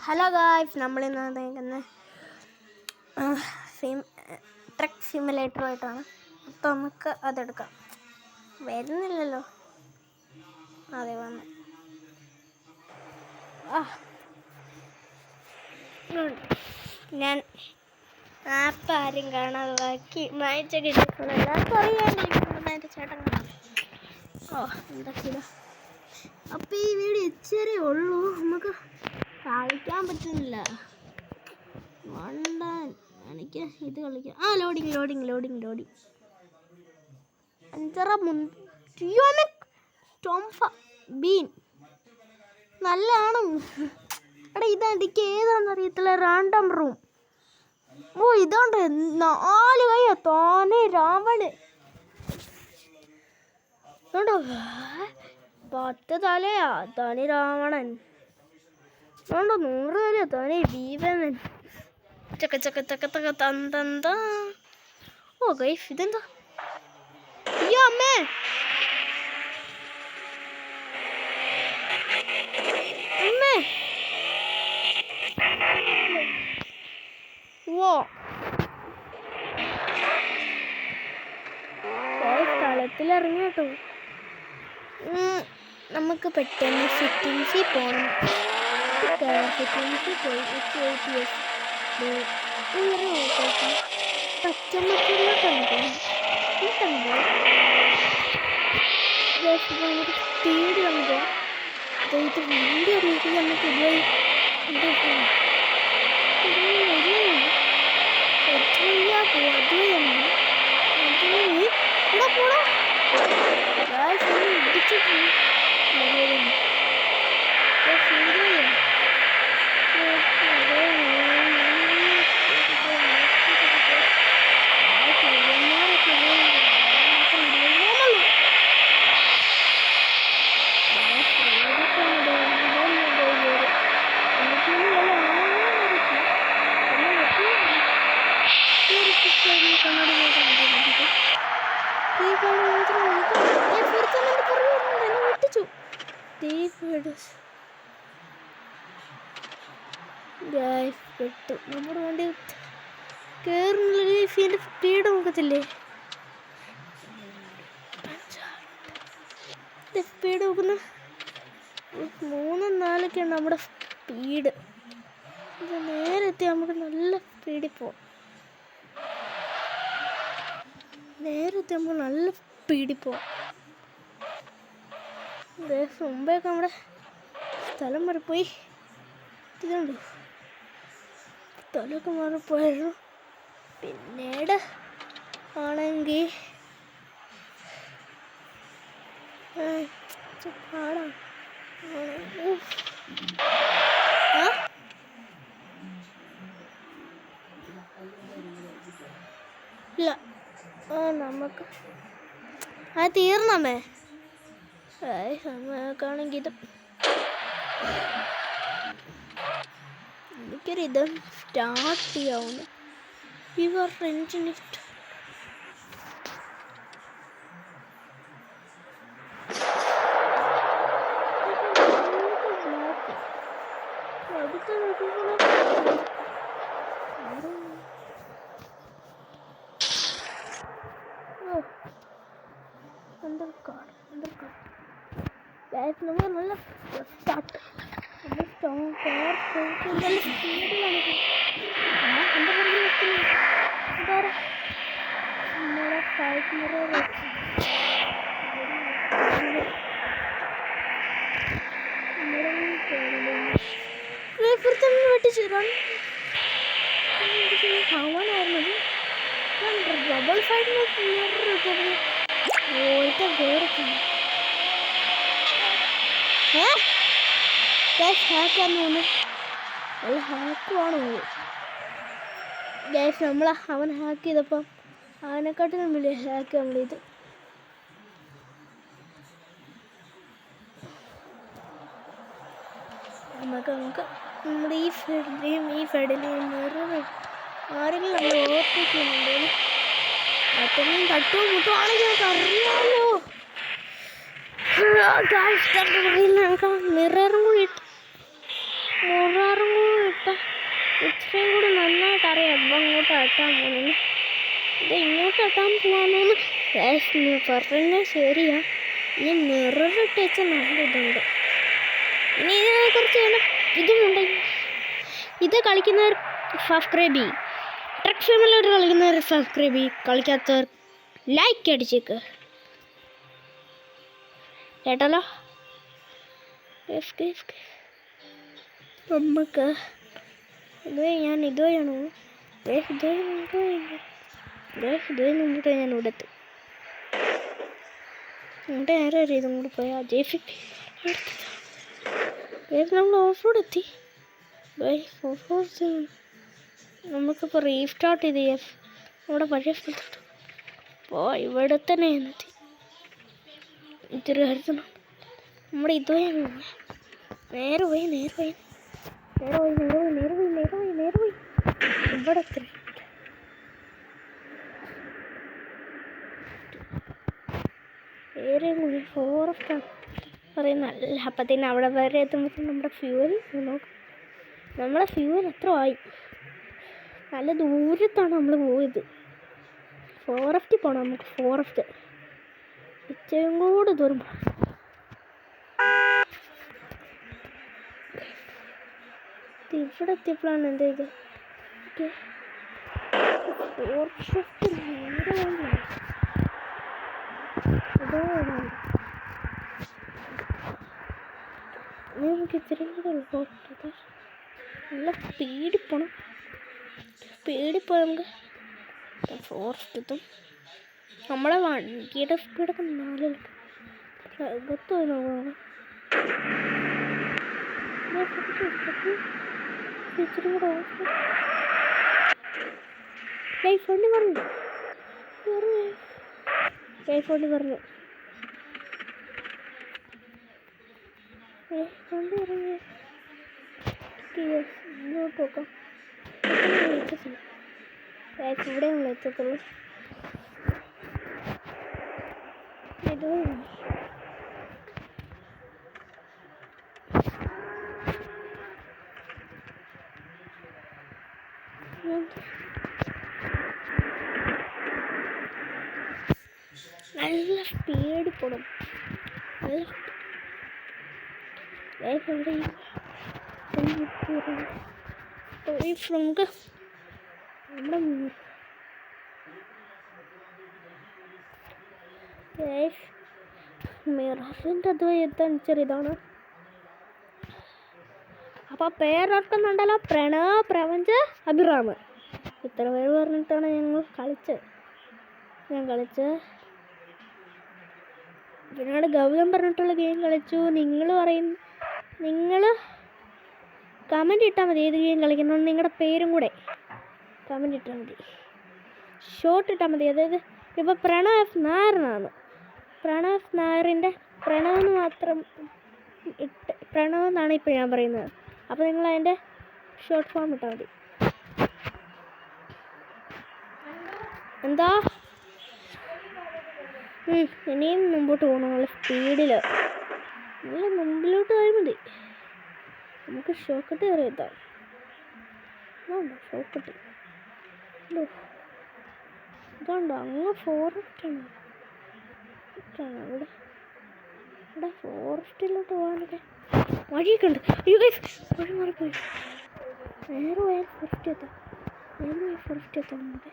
Hello guys, നമ്മളിന്ന് വന്നിരിക്കുന്നത് truck സിമുലേറ്ററുമായിട്ടാണ്. അപ്പോൾ നമുക്ക് അതെടുക്കാം. വരുന്നില്ലല്ലോ. അതെ വന്നു. ഞാൻ ആപ്പ് ആരും കാണാതെ ബാക്കി മായച്ച കിട്ടിയിട്ടുള്ള എല്ലാവർക്കും അറിയാമെങ്കിൽ എൻ്റെ ചേട്ടൻ കാണാം. എന്തൊക്കെയാ. അപ്പോൾ ഈ വീഡിയോ ഇച്ചിരി ഉള്ളൂ, നമുക്ക് കളിക്കാൻ പറ്റുന്നില്ല. എനിക്ക് ഇത് കളിക്കാം. ലോഡിങ് ബീൻ നല്ലതാണ്. എടാ ഇതെനിക്ക് ഏതാണെന്ന് അറിയത്തില്ല. Random room. ഇതുണ്ട് 4 കൈ താനേ രാവണ്. 10 തലയാ തനി രാവണൻ. 100 തലയാ തനി ഭീമൻ. ചക്ക തന്ത. ഗൈസ് ഇതെന്താ? അയ്യോ അമ്മേ, സ്ഥലത്തിലിറങ്ങി കേട്ടോ. നമുക്ക് പെട്ടെന്ന് സെറ്റിങ്സിൽ പോകണം. സെറ്റിങ്സിൽ പോയി പച്ചമക്കിലോട്ടാണ് സ്പീഡ് നമുക്ക് ഇത് വണ്ടി അറിയിക്കും. നമുക്ക് പെട്ടു. നമ്മുടെ വണ്ടി കയറുന്നില്ല. ഇതിൻ്റെ സ്പീഡ് നോക്കത്തില്ലേ? സ്പീഡ് നോക്കുന്ന 3-4 നമ്മുടെ സ്പീഡ്. ഇത് നേരെ എത്തി നമുക്ക് നല്ല സ്പീഡിൽ പോവാം. മുമ്പേയൊക്കെ നമ്മുടെ സ്ഥലം മാറിപ്പോയി. ഇതുണ്ട്, സ്ഥലമൊക്കെ മാറിപ്പോയായിരുന്നു. പിന്നീട് ആണെങ്കിൽ പാടാണ്. ഇല്ല, നമുക്ക് അത് തീർന്നമ്മേ. സമയക്കാണെങ്കിൽ ഇത് എനിക്കൊരിത് സ്റ്റാർട്ട് ചെയ്യാവുന്നു. Your engine lift. നമ്മൾ നല്ല സ്റ്റാർട്ട് നല്ല സ്പീഡിലാണ്. നമ്മുടെ 5 മിറർ വെട്ടിച്ചു ആവാനായിരുന്നത്. ഡബിൾ 5 ഓരത്തെ വേറൊക്കെ ഹാക്കാന്ന് തോന്നുന്നു. നല്ല ഹാക്കുമാണ് ഗ്യാസ്. അവൻ ഹാക്ക് ചെയ്തപ്പം അവനെക്കാട്ടിലും വലിയ ഹാക്ക് നമ്മളിത്. നമുക്ക് നമ്മുടെ ഈ ഫെഡിലെയും ആരെങ്കിലും നമ്മൾ ഓവർടേക്ക് ചെയ്യുന്നുണ്ടോ? മറ്റൊന്നും തട്ടോ മുട്ടോ ആണെങ്കിൽ നമുക്ക് അറിയാമല്ലോ. മിററും കൂടി ഇപ്പം ഇത്രയും കൂടി നന്നായിട്ട് അറിയാം അപ്പം അങ്ങോട്ട് എത്താൻ പോകുന്നത്. ഇത് ഇങ്ങോട്ട് എത്താൻ പോകാമെന്ന് പറഞ്ഞാൽ ശരിയാ. ഈ മിററിട്ട് വെച്ച നല്ല ഇതുണ്ട്. ഇനി ഇതിനെക്കുറിച്ച് ഇതുമുണ്ട്. ഇത് കളിക്കുന്നവർ സബ്സ്ക്രൈബ് ചെയ്യും. ട്രക്ക് സിമുലേറ്റർ കളിക്കുന്നവർ സബ്സ്ക്രൈബ് ചെയ്യും. കളിക്കാത്തവർ ലൈക്ക് അടിച്ചേക്ക് കേട്ടല്ലോ. നമുക്ക് ഞാൻ ഇതുവഴിയാണോ മുമ്പോട്ട് ഞാൻ ഇവിടെത്തും. ഇങ്ങോട്ട് നേരെ ഒരു ഇതും കൂടി പോയാൽ JCB നമ്മൾ ഓഫ് റോഡ് എത്തി. നമുക്കിപ്പോൾ റീസ്റ്റാർട്ട് ചെയ്ത് ചെയ്യാം. നമ്മുടെ പഴയ സ്ഥലത്തോട്ട് ഇവിടെ തന്നെ എത്തി. ഇത്തിരി കരുതണം. നമ്മുടെ ഇതുവഴിയാണ് നേരെ പോയി ഇവിടെ എത്തി. ഫോറസ്റ്റാണ് പറയുന്നല്ല. അപ്പത്തേന് അവിടെ വരെ എത്തുമ്പോഴത്തേക്കും നമ്മുടെ ഫ്യൂവൽ എത്ര ആയി. നല്ല ദൂരത്താണ് നമ്മൾ പോയത്. ഫോറസ്റ്റിൽ പോകണം നമുക്ക്. ഫോറസ്റ്റ് ഇച്ചയും കൂടെ ദൂരം പോകണം. ഇവിടെ എത്തിയപ്പോഴാണ് എന്താ ഇത് ഫോറസ്റ്റ് നമുക്ക് ഇത്രയും കൂടെ ഉൾപ്പെട്ടത്. നല്ല സ്പീഡിൽ പോകണം. നമുക്ക് ഫോറസ്റ്റ് എത്തും. നമ്മളെ വണ്ടിയുടെ സ്പീഡൊക്കെ 4 അകത്ത് പോയി നോക്കണം. ഇച്ചിരി കൂടെ ലൈഫ് വണ്ടി പറഞ്ഞു വണ്ടി ഇറങ്ങി ഇങ്ങോട്ട് നോക്കാം. ഇവിടെ നമ്മൾ എത്തത്തുള്ളൂ. ഇത് നല്ല സ്പീഡിൽ പോകണം. നമുക്ക് നമ്മുടെ മിററിൻ്റെ അതുവഴി എത്താൻ ചെറിയതാണ്. അപ്പോൾ പേരോർക്കുന്നുണ്ടല്ലോ, പ്രണവ്, പ്രപഞ്ച്, അഭിറാം. ഇത്ര പേര് പറഞ്ഞിട്ടാണ് ഞാൻ കളിച്ചത്. പിന്നീട് ഗൗതം പറഞ്ഞിട്ടുള്ള ഗെയിം കളിച്ചു. നിങ്ങൾ കമൻറ്റ് ഇട്ടാൽ മതി ഏത് ഗെയിം കളിക്കണം. നിങ്ങളുടെ പേരും കൂടെ കമൻറ്റ് ഇട്ടാൽ മതി. ഷോർട്ട് ഇട്ടാൽ മതി. അതായത് ഇപ്പോൾ പ്രണവ് നായരനാണ്. പ്രണവ് നായറിൻ്റെ പ്രണവെന്ന് മാത്രം പ്രണവ് എന്നാണ് ഇപ്പോൾ ഞാൻ പറയുന്നത്. അപ്പോൾ നിങ്ങൾ അതിൻ്റെ ഷോർട്ട് ഫോം ഇട്ടാൽ മതി. എന്താ ഇനിയും മുമ്പോട്ട് പോകണം. നല്ല സ്പീഡിൽ നല്ല മുമ്പിലോട്ട് പോയാൽ മതി. നമുക്ക് ഷോക്കട്ട് കയറി എത്താം. ഷോക്കട്ട് ഇതുണ്ടോ? അങ്ങ് ഫോറസ്റ്റാണ്. ഇവിടെ ഫോറസ്റ്റിലോട്ട് പോകാനൊക്കെ വഴിയൊക്കെ ഉണ്ട്. വഴി മാറിപ്പോയി. നേരെ പോയാൽ ഫോറസ്റ്റ് എത്താം. നമുക്ക്